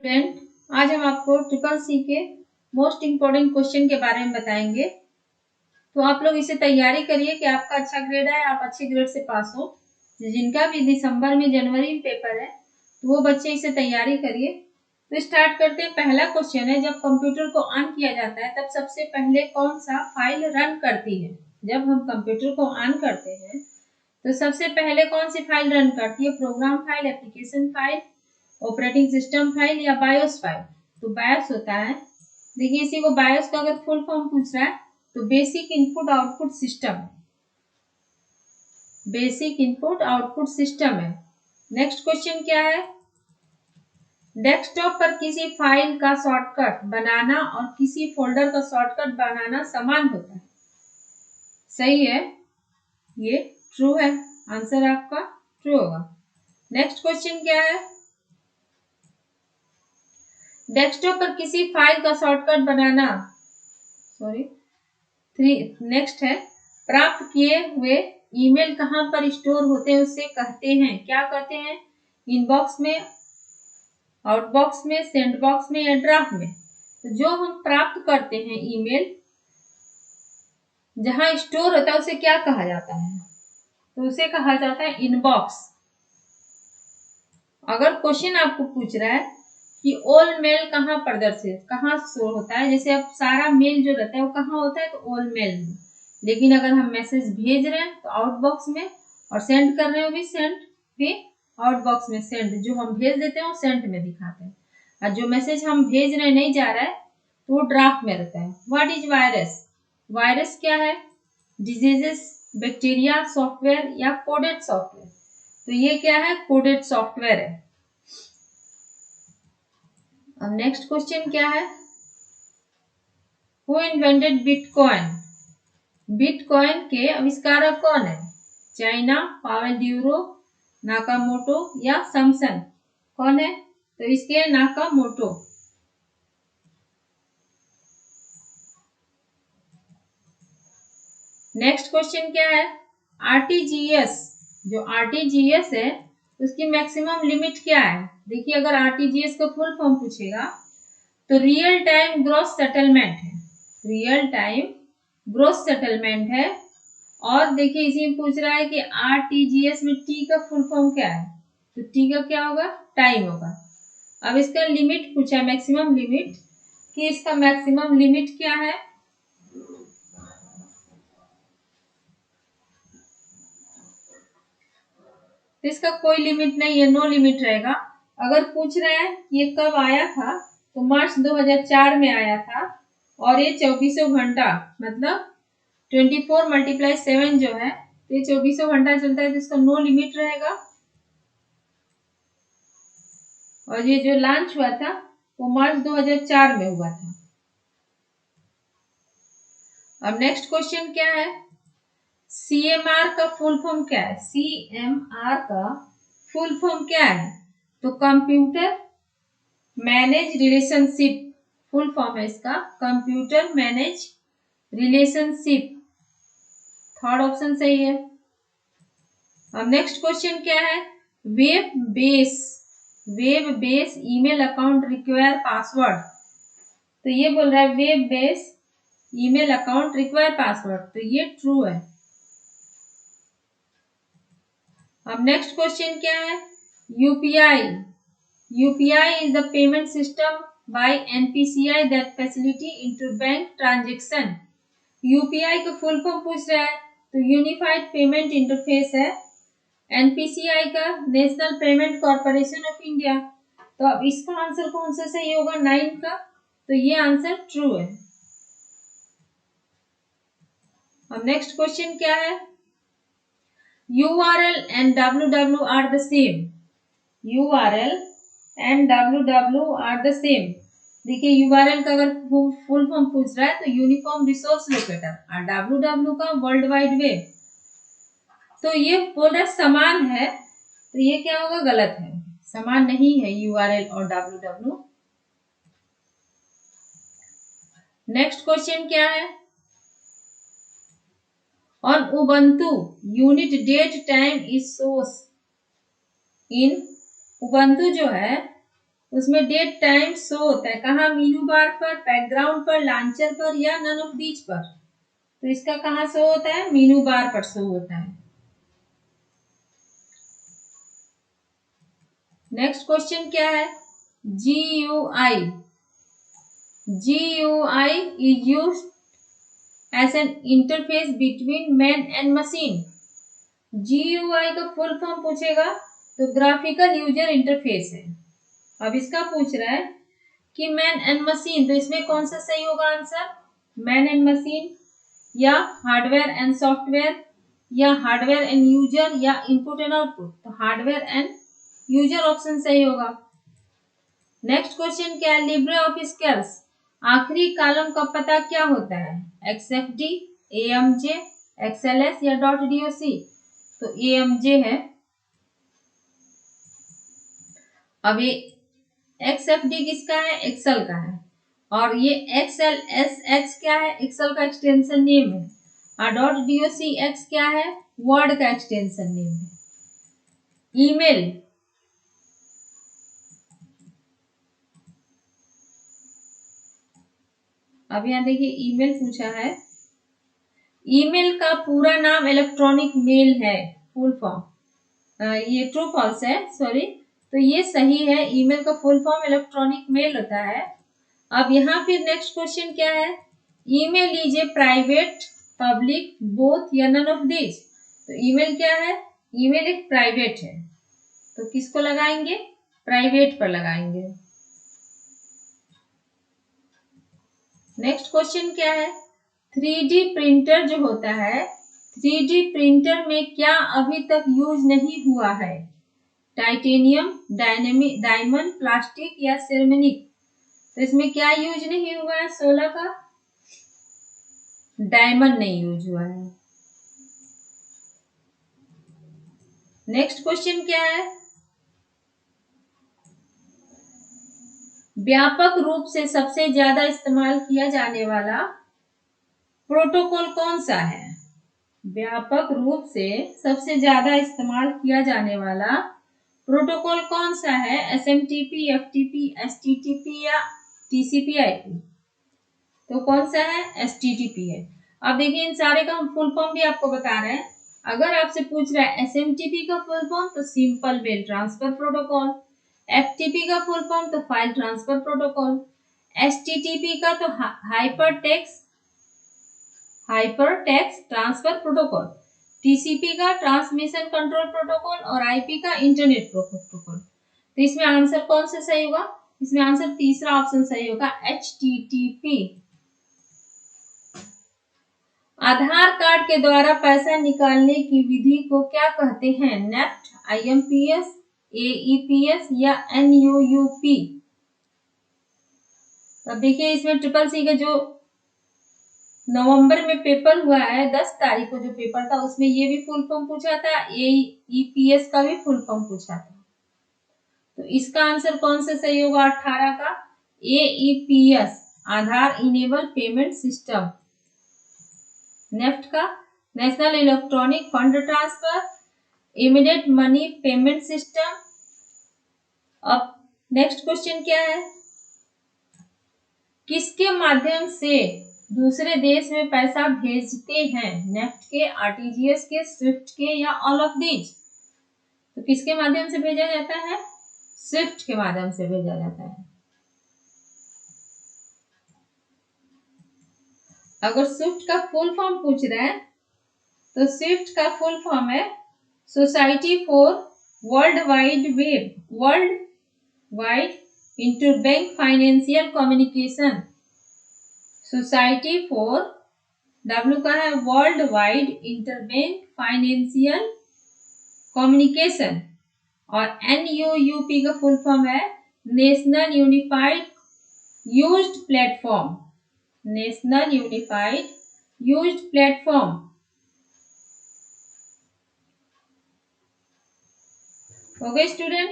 Friend, आज हम आपको ट्रिपल सी के मोस्ट इम्पोर्टेंट क्वेश्चन के बारे में बताएंगे। तो आप लोग इसे तैयारी करिए कि आपका अच्छा ग्रेड आए, आप अच्छे ग्रेड से पास हो। जिनका भी दिसंबर में जनवरी में पेपर है तो वो बच्चे इसे तैयारी करिए। तो स्टार्ट करते हैं। पहला क्वेश्चन है, जब कंप्यूटर को ऑन किया जाता है तब सबसे पहले कौन सा फाइल रन करती है? जब हम कंप्यूटर को ऑन करते हैं तो सबसे पहले कौन सी फाइल रन करती है? Program file, application file, operating system file या बायोस फाइल? तो बायोस होता है। देखिए, इसी को बायोस का अगर फुल फॉर्म पूछ रहा है तो बेसिक इनपुट आउटपुट सिस्टम है। बेसिक इनपुट आउटपुट सिस्टम है। नेक्स्ट क्वेश्चन क्या है? डेस्कटॉप पर किसी फाइल का शॉर्टकट बनाना और किसी फोल्डर का शॉर्टकट बनाना समान होता है। सही है, ये ट्रू है। आंसर आपका ट्रू होगा। नेक्स्ट क्वेश्चन क्या है? डेस्कटॉप पर किसी फाइल का शॉर्टकट बनाना, नेक्स्ट है, प्राप्त किए हुए ईमेल कहां पर स्टोर होते हैं उसे कहते हैं, क्या कहते हैं? इनबॉक्स में, आउटबॉक्स में, सेंड बॉक्स में या ड्राफ्ट में? तो जो हम प्राप्त करते हैं ईमेल जहां स्टोर होता है उसे क्या कहा जाता है? तो उसे कहा जाता है इनबॉक्स। अगर क्वेश्चन आपको पूछ रहा है कि ऑल मेल कहाँ प्रदर्शित, कहाँ शो होता है, जैसे अब सारा मेल जो रहता है वो कहाँ होता है? तो ऑल मेल में। लेकिन अगर हम मैसेज भेज रहे हैं तो आउटबॉक्स में, और सेंड कर रहे हो भी सेंड भी आउटबॉक्स में। सेंड जो हम भेज देते हैं वो सेंड में दिखाते हैं, और जो मैसेज हम भेज रहे नहीं जा रहा है तो वो ड्राफ्ट में रहता है। What is virus? वायरस क्या है? डिजीजेस, बैक्टीरिया, सॉफ्टवेयर या कोडेड सॉफ्टवेयर? तो ये क्या है? कोडेड सॉफ्टवेयर है। अब नेक्स्ट क्वेश्चन क्या है? Who invented bitcoin? बिटकॉइन के आविष्कारक कौन है? चाइना, पावेल ड्यूरो, नाकामोटो या सैमसन? कौन है? तो इसके नाकामोटो। नेक्स्ट क्वेश्चन क्या है? आरटीजीएस, जो आरटीजीएस है उसकी मैक्सिमम लिमिट क्या है? देखिए, अगर आरटीजीएस का फुल फॉर्म पूछेगा तो रियल टाइम ग्रॉस सेटलमेंट है। रियल टाइम ग्रॉस सेटलमेंट है। और देखिए, इसी में पूछ रहा है कि आरटीजीएस में टी का फुल फॉर्म क्या है? तो टी का क्या होगा? टाइम होगा। अब इसका लिमिट पूछा है, मैक्सिमम लिमिट, कि इसका मैक्सिमम लिमिट क्या है? तो इसका कोई लिमिट नहीं है, नो लिमिट रहेगा। अगर पूछ रहे हैं कि ये कब आया था तो मार्च 2004 में आया था, और ये 24 घंटा, मतलब 24 × 7 जो है तो ये 24 घंटा चलता है, तो इसका नो लिमिट रहेगा। और ये जो लॉन्च हुआ था वो मार्च 2004 में हुआ था। अब नेक्स्ट क्वेश्चन क्या है? सीएमआर का फुल फॉर्म क्या है? सीएमआर का फुल फॉर्म क्या है? तो computer manage relationship full form है इसका, computer manage relationship. Third option सही है। अब नेक्स्ट क्वेश्चन क्या है? Web base email account require password. तो ये बोल रहा है web base email account require password, तो ये ट्रू है। अब नेक्स्ट क्वेश्चन क्या है? UPI is the payment system by NPCI that facility interbank transaction. UPI का फुल फॉर्म पूछ रहा है तो यूनिफाइड पेमेंट इंटरफेस है। एनपीसीआई का national payment corporation of India. तो अब इसका आंसर कौन सा सही होगा? 9 का। तो ये आंसर ट्रू है। अब नेक्स्ट क्वेश्चन क्या है? URL and www are the same. URL and www are the same. देखिए, URL का अगर फुल फॉर्म पूछ रहा है तो यूनिफॉर्म रिसोर्स लोकेटर, और www का वर्ल्ड वाइड वेब। तो ये बोल रहा है समान है, तो ये क्या होगा? गलत है, समान नहीं है URL और www। नेक्स्ट क्वेश्चन क्या है? On Ubuntu, unit date time is shows in Ubuntu जो है उसमें डेट टाइम शो होता है कहाँ, मीनू बार पर, बैकग्राउंड पर, लॉन्चर पर या नन ऑफ दीज पर। तो इसका कहाँ शो होता है, मीनू बार पर शो होता है। नेक्स्ट क्वेश्चन क्या है, GUI। GUI is used as an interface between man and machine। GUI का फुल फॉर्म पूछेगा तो ग्राफिकल यूजर इंटरफेस है। अब इसका पूछ रहा है कि मैन एंड मशीन, तो इसमें कौन सा सही होगा आंसर, मैन एंड मशीन या हार्डवेयर एंड सॉफ्टवेयर या हार्डवेयर एंड यूजर या इनपुट एंड आउटपुट। तो हार्डवेयर एंड यूजर ऑप्शन सही होगा। नेक्स्ट क्वेश्चन क्या है, लिब्रे ऑफिस कैल्क आखिरी कॉलम का पता क्या होता है, XFD, AMJ, XLS या .doc। तो AMJ है। अब ये XFD किसका है, एक्सेल का है, और ये XLSX क्या है, एक्सेल का एक्सटेंशन नेम है, और .docx क्या है, वर्ड का एक्सटेंशन नेम है। ईमेल, अब यहाँ देखिए ईमेल पूछा है, ईमेल का पूरा नाम इलेक्ट्रॉनिक मेल है, फुल फॉर्म, ये ट्रू फॉल्स है, सॉरी, तो ये सही है, ईमेल का फुल फॉर्म इलेक्ट्रॉनिक मेल होता है। अब यहाँ फिर नेक्स्ट क्वेश्चन क्या है, email is a private, public, both या नन ऑफ दिस। तो ईमेल क्या है, ईमेल एक प्राइवेट है, तो किसको लगाएंगे, प्राइवेट पर लगाएंगे। नेक्स्ट क्वेश्चन क्या है, 3D प्रिंटर जो होता है, 3D प्रिंटर में क्या अभी तक यूज नहीं हुआ है, टाइटेनियम, डायमंड, प्लास्टिक या सेरेमिक। तो इसमें क्या यूज नहीं हुआ है, 16 का डायमंड नहीं यूज हुआ है। नेक्स्ट क्वेश्चन क्या है, व्यापक रूप से सबसे ज्यादा इस्तेमाल किया जाने वाला प्रोटोकॉल कौन सा है, व्यापक रूप से सबसे ज्यादा इस्तेमाल किया जाने वाला प्रोटोकॉल कौन सा है, SMTP, FTP, STTP या TCP/IP। तो कौन सा है, STTP है। अब देखिए इन सारे का हम फुल फॉर्म भी आपको बता रहे हैं। अगर आपसे पूछ रहा है SMTP का फुल फॉर्म तो simple mail transfer protocol, FTP का फुल फॉर्म तो फाइल ट्रांसफर प्रोटोकॉल, STTP का तो hypertext transfer protocol, TCP का ट्रांसमिशन कंट्रोल प्रोटोकॉल और IP का इंटरनेट प्रोटोकॉल। तो इसमें आंसर कौन सा सही होगा, इसमें आंसर तीसरा ऑप्शन सही होगा, HTTP। आधार कार्ड के द्वारा पैसा निकालने की विधि को क्या कहते हैं, नेफ्ट, IMPS, AEPS या NUUP। अब देखिए इसमें CCC का जो नवंबर में पेपर हुआ है, 10 तारीख को जो पेपर था उसमें ये भी फुल फॉर्म पूछा था, AEPS का भी फुल फॉर्म पूछा था। तो इसका आंसर कौन सा सही होगा, 18 का AEPS, आधार इनेबल पेमेंट सिस्टम। नेफ्ट का national electronic fund transfer, immediate money payment system. अब नेक्स्ट क्वेश्चन क्या है, किसके माध्यम से दूसरे देश में पैसा भेजते हैं, नेफ्ट के, RTGS के, स्विफ्ट के या ऑल ऑफ दीज। तो किसके माध्यम से भेजा जाता है, स्विफ्ट के माध्यम से भेजा जाता है। अगर स्विफ्ट का फुल फॉर्म पूछ रहे हैं तो स्विफ्ट का फुल फॉर्म है society for world wide interbank financial communication. Society for W का है world wide interbank financial communication, और NUUP का फुल फॉर्म है national unified used platform, national unified used platform. Okay student,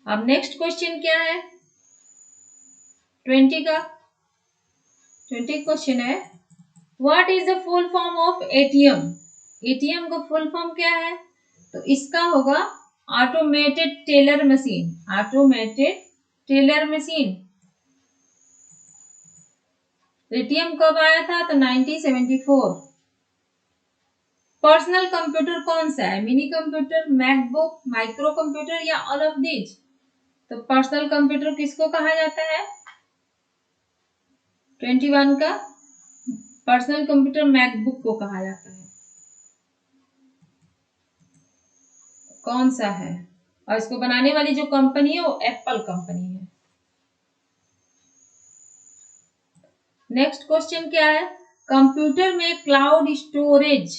अब next question क्या है, 20 question है, what is the full form of ATM। ATM का फुल फॉर्म क्या है, तो इसका होगा automated teller machine, automated teller machine. Paytm कब आया था? तो 1974। पर्सनल कंप्यूटर कौन सा है? Mini computer, MacBook, micro computer या ऑल ऑफ दीज? तो पर्सनल कंप्यूटर किसको कहा जाता है? 21 का पर्सनल कंप्यूटर मैकबुक को कहा जाता है। कौन सा है? और इसको बनाने वाली जो कंपनी है वो एप्पल कंपनी है। नेक्स्ट क्वेश्चन क्या है? कंप्यूटर में क्लाउड स्टोरेज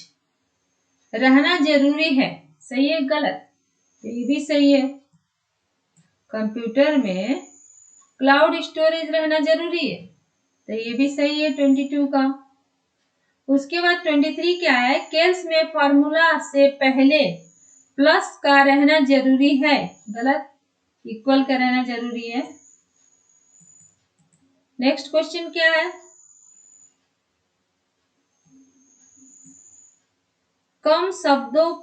रहना जरूरी है, सही है गलत? तो ये भी सही है। कंप्यूटर में क्लाउड स्टोरेज रहना जरूरी है, तो ये भी सही है 22 का। उसके बाद 23 क्या है? केस में फॉर्मूला से पहले प्लस का रहना जरूरी है, गलत, इक्वल का रहना जरूरी है। नेक्स्ट क्वेश्चन क्या है? कम शब्दों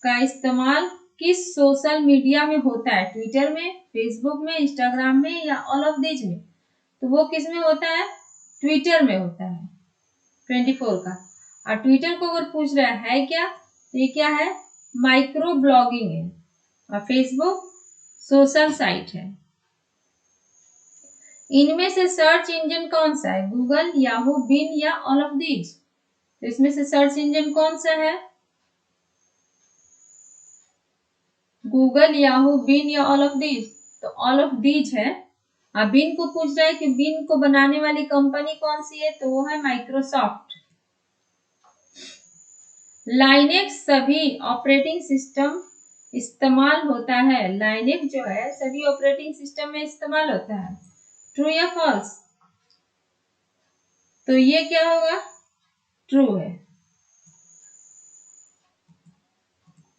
का इस्तेमाल किस सोशल मीडिया में होता है? ट्विटर में, फेसबुक में, इंस्टाग्राम में या ऑल ऑफ दीज में? तो वो किस में होता है? ट्विटर में होता है 24 का। और ट्विटर को अगर पूछ रहा है क्या, तो ये क्या है? माइक्रो ब्लॉगिंग है। और फेसबुक सोशल साइट है। इनमें से सर्च इंजन कौन सा है? गूगल, याहू, बिन या ऑल ऑफ दीज? तो इसमें से सर्च इंजन कौन सा है? गूगल, याहू, बिन या ऑल ऑफ दीज? तो ऑल ऑफ दीज है। अब बिन को पूछ रहा है कि बिन को बनाने वाली कंपनी कौन सी है, तो वो है माइक्रोसॉफ्ट। लाइनेक्स सभी ऑपरेटिंग सिस्टम इस्तेमाल होता है। लाइनेक्स जो है सभी ऑपरेटिंग सिस्टम में इस्तेमाल होता है, ट्रू या फॉल्स? तो ये क्या होगा? ट्रू है।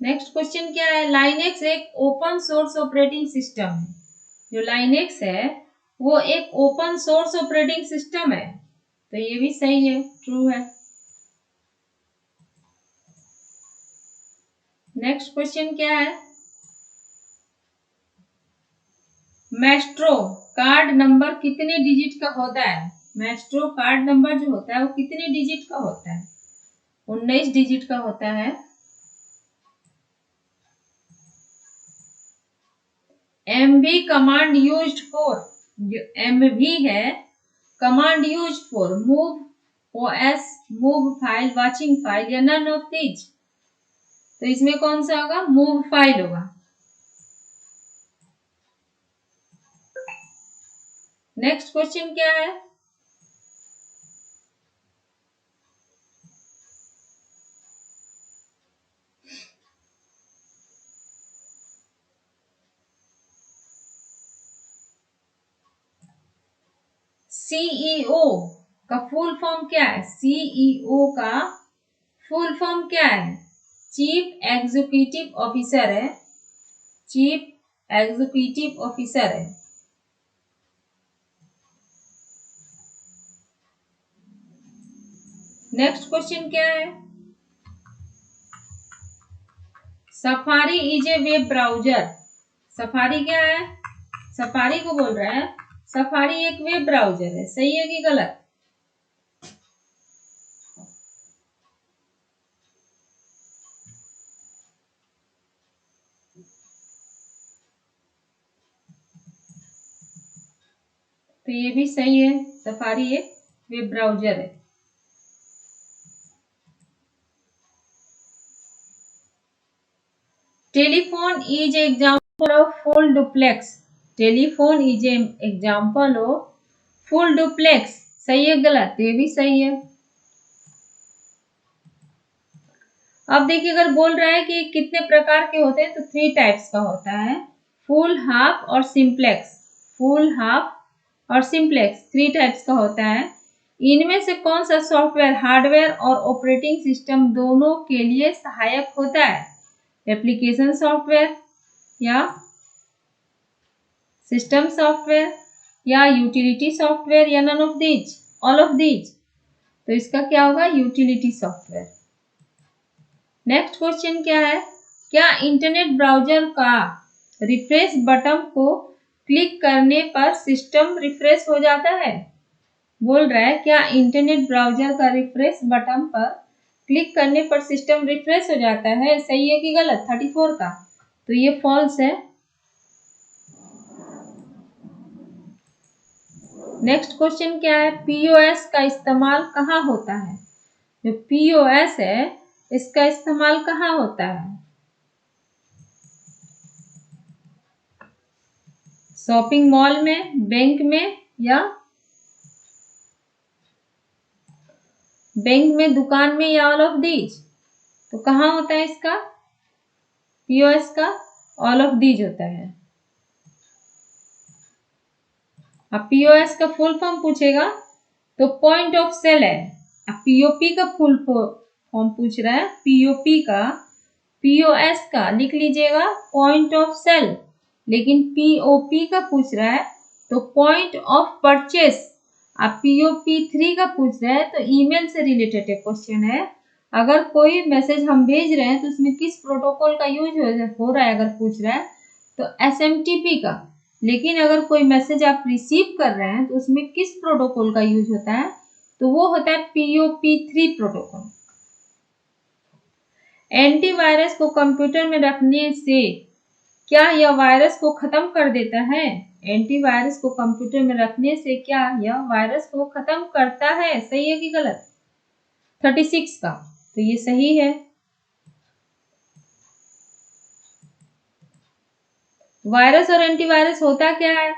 नेक्स्ट क्वेश्चन क्या है? लाइनेक्स एक ओपन सोर्स ऑपरेटिंग सिस्टम है। जो लाइनेक्स है वो एक ओपन सोर्स ऑपरेटिंग सिस्टम है, तो ये भी सही है, ट्रू है। नेक्स्ट क्वेश्चन क्या है? मैस्ट्रो कार्ड नंबर कितने डिजिट का होता है? मैस्ट्रो कार्ड नंबर जो होता है वो कितने डिजिट का होता है? 19 डिजिट का होता है। MV कमांड यूज्ड फॉर, जो MV है command use for move OS, move file, watching file या नन ऑफ दीज? तो इसमें कौन सा होगा? मूव फाइल होगा। नेक्स्ट क्वेश्चन क्या है? CEO का फुल फॉर्म क्या है? CEO का फुल फॉर्म क्या है? चीफ एग्जीक्यूटिव ऑफिसर है, चीफ एग्जीक्यूटिव ऑफिसर है। नेक्स्ट क्वेश्चन क्या है? Safari is a web browser. Safari क्या है? सफारी को बोल रहा है सफारी एक वेब ब्राउजर है, सही है कि गलत? तो ये भी सही है, सफारी एक वेब ब्राउजर है। Telephone is example of full duplex. Telephone is example of full duplex, सही है गलत? ये भी सही है। अब देखिए, अगर बोल रहा है कि कितने प्रकार के होते हैं, तो 3 टाइप्स का होता है, फुल, हाफ और सिंप्लेक्स। फुल, हाफ और सिंप्लेक्स 3 टाइप्स का होता है। इनमें से कौन सा सॉफ्टवेयर हार्डवेयर और ऑपरेटिंग सिस्टम दोनों के लिए सहायक होता है? एप्लीकेशन सॉफ्टवेयर या सिस्टम सॉफ्टवेयर या यूटिलिटी सॉफ्टवेयर या none of these, all of these? तो इसका क्या होगा? Utility software. नेक्स्ट क्वेश्चन क्या है? क्या इंटरनेट ब्राउजर का रिफ्रेश बटन को क्लिक करने पर सिस्टम रिफ्रेश हो जाता है? बोल रहा है क्या इंटरनेट ब्राउजर का रिफ्रेश बटन पर क्लिक करने पर सिस्टम रिफ्रेश हो जाता है? सही है कि गलत? 34 का, तो ये फॉल्स है। नेक्स्ट क्वेश्चन क्या है? पीओएस का इस्तेमाल कहाँ होता है? जो पीओएस है इसका इस्तेमाल कहाँ होता है? शॉपिंग मॉल में, बैंक में, दुकान में, या ऑल ऑफ दीज? तो कहाँ होता है इसका पीओएस का? ऑल ऑफ दीज होता है। अब पीओएस का फुल फॉर्म पूछेगा तो पॉइंट ऑफ सेल है। अब पीओपी का फुल फॉर्म पूछ रहा है, पीओपी का, पीओएस का लिख लीजिएगा पॉइंट ऑफ सेल, लेकिन पीओपी का पूछ रहा है तो पॉइंट ऑफ परचेस। अब पीओपी 3 का पूछ रहा है तो ईमेल से रिलेटेड क्वेश्चन है। अगर कोई मैसेज हम भेज रहे हैं तो उसमें किस प्रोटोकॉल का यूज हो रहा है अगर पूछ रहा है तो एसएमटीपी का। लेकिन अगर कोई मैसेज आप रिसीव कर रहे हैं तो उसमें किस प्रोटोकॉल का यूज होता है? तो वो होता है POP3 प्रोटोकॉल। एंटीवायरस को कंप्यूटर में रखने से क्या यह वायरस को खत्म कर देता है? एंटीवायरस को कंप्यूटर में रखने से क्या यह वायरस को खत्म करता है? सही है कि गलत? 36 का, तो ये सही है। वायरस और एंटीवायरस होता क्या है?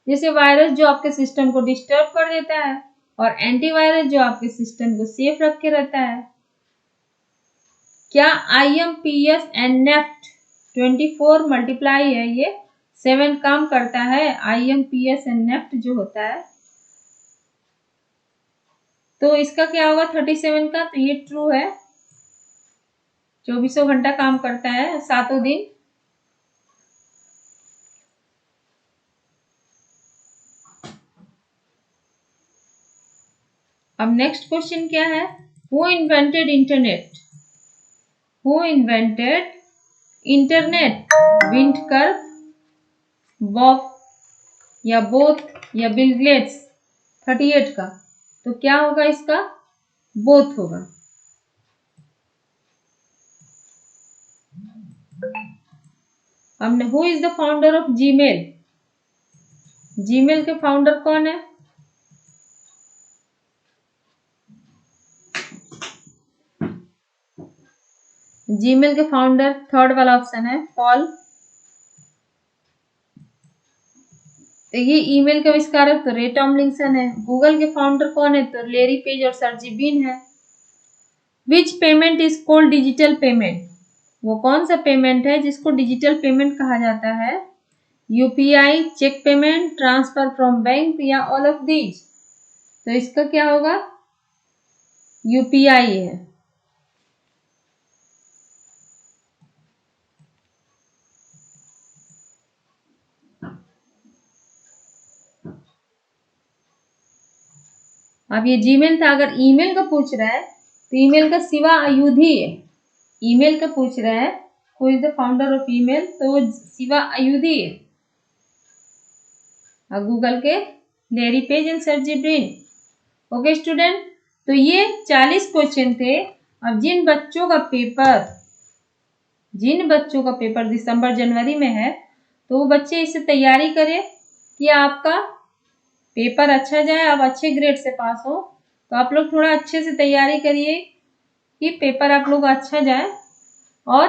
जैसे वायरस जो आपके सिस्टम को डिस्टर्ब कर देता है और एंटीवायरस जो आपके सिस्टम को सेफ रख के रहता है। क्या IMPS एंड नेफ्ट 24 मल्टीप्लाई है, ये 7 काम करता है? IMPS एंड नेफ्ट जो होता है तो इसका क्या होगा 37 का? तो ये ट्रू है। 24 घंटा काम करता है, 7 दिन। अब नेक्स्ट क्वेश्चन क्या है? Who invented internet? Who invented internet? Vint Cerf, बॉफ, या बोथ, या बिल गेट्स? 38 का, तो क्या होगा इसका? बोथ होगा। हमने who is the founder of Gmail? Gmail के फाउंडर कौन है? जीमेल के फाउंडर, थर्ड वाला ऑप्शन है, पॉल। तो ये ईमेल के आविष्कारक तो रे टॉमलिंसन है। गूगल के फाउंडर कौन है? तो लेरी पेज और सर्जी बीन है। विच payment is called digital payment? वो कौन सा पेमेंट है जिसको डिजिटल पेमेंट कहा जाता है? UPI, cheque payment, transfer from bank, या ऑल ऑफ दीज? तो इसका क्या होगा? यूपीआई है। अब ये जीमेल था। अगर ईमेल का पूछ रहा है तो ईमेल का शिवा अयुधी है। ईमेल का पूछ रहा है who is the founder of email, तो वो शिवा अयुधी है। और गूगल के Larry Page and Sergey Brin. Okay student, तो ये 40 क्वेश्चन थे। अब जिन बच्चों का पेपर दिसंबर जनवरी में है तो वो बच्चे इससे तैयारी करें कि आपका पेपर अच्छा जाए, आप अच्छे ग्रेड से पास हो। तो आप लोग थोड़ा अच्छे से तैयारी करिए कि पेपर आप लोग अच्छा जाए। और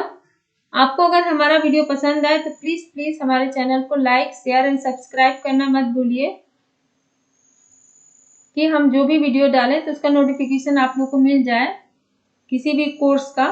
आपको अगर हमारा वीडियो पसंद आए तो प्लीज हमारे चैनल को लाइक, शेयर एंड सब्सक्राइब करना मत भूलिए कि हम जो भी वीडियो डालें तो उसका नोटिफिकेशन आप लोग को मिल जाए किसी भी कोर्स का।